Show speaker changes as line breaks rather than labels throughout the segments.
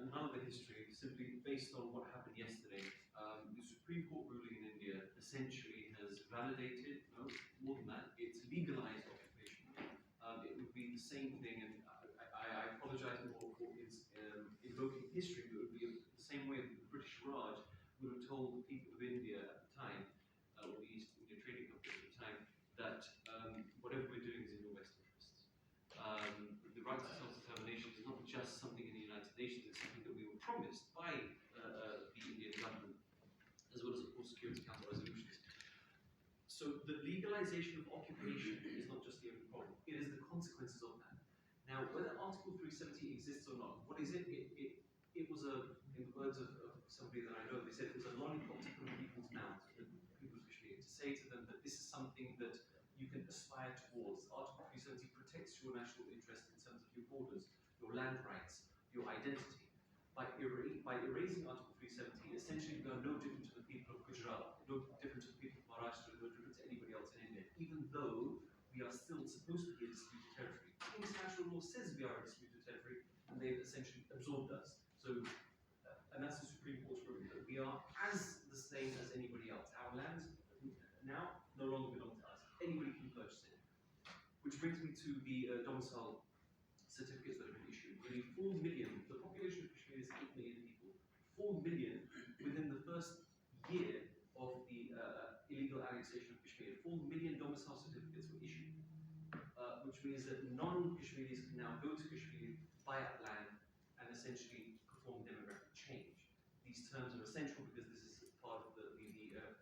none of the history, simply based on what happened yesterday. The Supreme Court ruling in India essentially has validated, no, more than that, it's legalized occupation. It would be the same thing, and I apologize for invoking history, but it would be the same way that the British Raj would have told the people of India at the time, or the East India Trading Company at the time, that whatever we're doing is in your best interests. The right to self-determination is not just something in the United Nations, it's something that we were promised by the Indian government, as well as, of course, Security Council resolutions. So the legalization of occupation is not just the only problem, it is the consequences of that. Now, whether Article 370 exists or not, what is it? It was in the words of somebody that I know, they said it was a lollipop to put in people's mouths, people of Kashmir, to say to them that this is something that you can aspire towards. Article 370 protects your national interest in terms of your borders, your land rights, your identity. By erasing Article 370, essentially we are no different to the people of Gujarat, no different to the people of Maharashtra, no different to anybody else in India, even though we are still supposed to be a disputed territory. International law says we are a disputed territory, and they've essentially absorbed us. So, and that's the Supreme Court's ruling, that we are as the same as anybody else. Our lands now no longer belong to us. Anybody can purchase it. Which brings me to the domicile certificates that have been issued. Nearly 4 million, the population of Kashmir is 8 million people. 4 million within the first year of the illegal annexation of Kashmir. 4 million domicile certificates were issued, which means that non-Kashmiris can now go to Kashmir, buy up land, and essentially perform demographic change. These terms are essential because this is part of the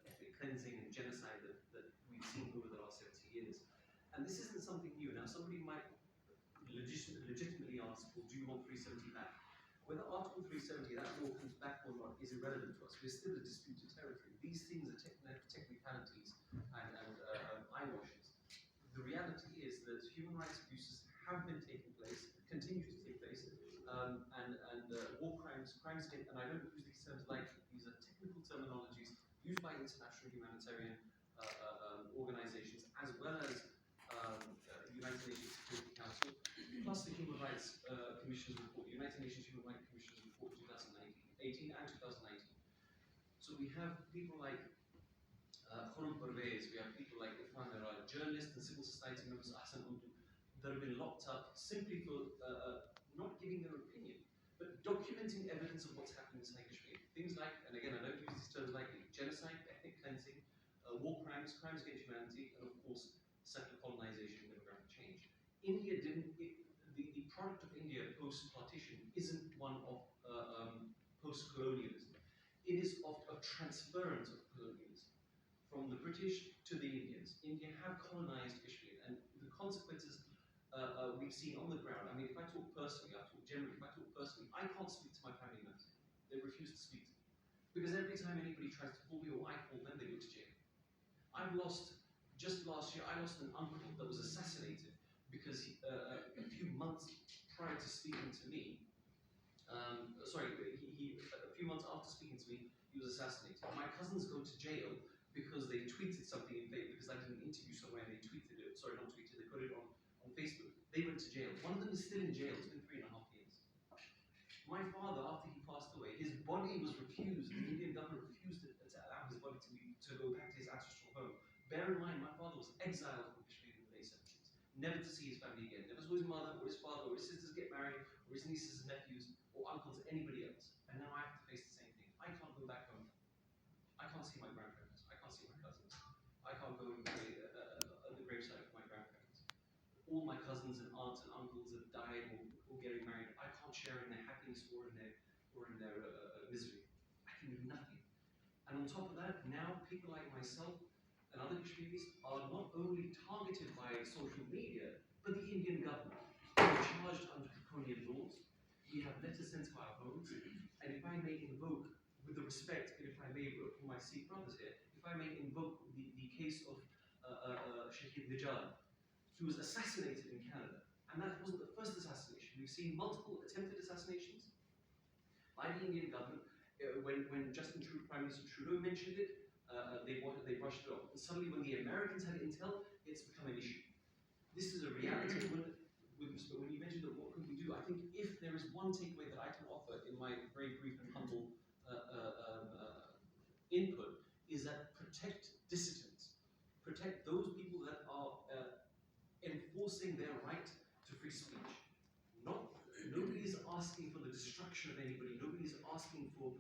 ethnic cleansing and genocide that we've seen over the last 70 years. And this isn't something new. Now, somebody might legitimately ask, well, do you want 370 back? Whether Article 370, that law comes back or not, is irrelevant to us. We're still a disputed territory. These things are technicalities and eyewashes. The reality is that human rights abuses have been taking place, continue to take place, and war crimes, crimes against, and I don't use these terms lightly, these are technical terminologies used by international humanitarian organizations, as well as United Nations Security Council, plus the Human Rights Commission's report, United Nations Human Rights Commission's report 2018 and 2019. So we have people like Khurram Parvez, we have people like Irfan Miraj, journalists and civil society members, Ahsan Urdu, that have been locked up simply for not giving their opinion, but documenting evidence of what's happening inside Kashmir. Things like, and again, I don't use these terms lightly, genocide, ethnic cleansing, war crimes, crimes against humanity, and of course, settler colonization and demographic change. India didn't, the product of India post-partition isn't one of post-colonialism. It is of a transference of colonialism from the British to the Indians. India have colonized Kashmir, and the consequences we've seen on the ground. I mean, if I talk personally, I talk generally, if I talk personally, I can't speak to my family members. They refuse to speak to me. Because every time anybody tries to call me or I call them, they go to jail. I've lost, just last year, I lost an uncle that was assassinated because a few months prior to speaking to me, a few months after speaking to me, he was assassinated. My cousins go to jail because they tweeted something in Facebook, because I did an interview somewhere and they tweeted it, sorry, not tweeted, they put it on Facebook. They went to jail. One of them is still in jail, it's been 3.5 years. My father, after he passed away, his body was refused, the Indian government refused to allow his body to go back to his ancestral home. Bear in mind, my father was exiled from Kashmir in the late 70s, never to see his family again, never saw his mother or his father or his sisters get married, or his nieces and nephews, or uncles, anybody else. And now I have to face the same thing. I can't go back home. I can't see my grandparents. I can't see my cousins. I can't go and pray at the graveside of my grandparents. All my cousins and aunts and uncles have died or getting married. I can't share in their happiness or in their misery. I can do nothing. And on top of that, now people like myself and other Kashmiris are not only targeted by social media, but the Indian government. We're charged under draconian laws. We have letters sent to our homes. And if I may invoke, with the respect, and if I may, for my Sikh brothers here, if I may invoke the case of Shahid Nijal, who was assassinated in Canada. And that wasn't the first assassination. We've seen multiple attempted assassinations by the Indian government. When Prime Minister Trudeau mentioned it, they brushed it off. And suddenly when the Americans had intel, it's become an issue. This is a reality.
with respect, when you mentioned that what could we do, I think if there is one takeaway that I can offer in my very brief and humble input, is that protect dissidents, protect those people that are enforcing their right to free speech. Nobody is asking for the destruction of anybody. Nobody is asking for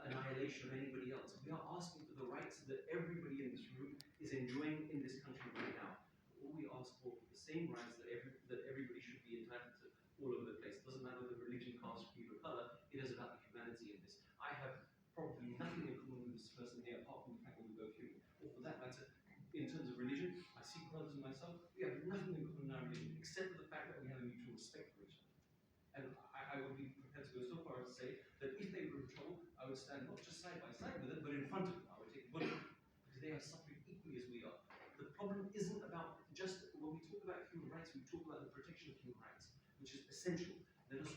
annihilation of anybody else. We are asking for the rights that everybody in this room is enjoying in this country right now. All we ask for are the same rights that everybody should be entitled to all over the place. It doesn't matter the religion, caste, creed, or color. It is about the humanity in this. I have probably nothing in common with this person here apart from the fact that we both human. Or for that matter, in terms of religion, my Sikh brothers and myself, we have nothing in common in our religion except for the fact that we have a mutual respect for each other. And I would be prepared to go so far as to say that if they were in trouble, I would stand not just side by side with them, but in front of them. I would take the bullet because they are suffering equally as we are. The problem isn't about just when we talk about human rights, we talk about the protection of human rights, which is essential. Let us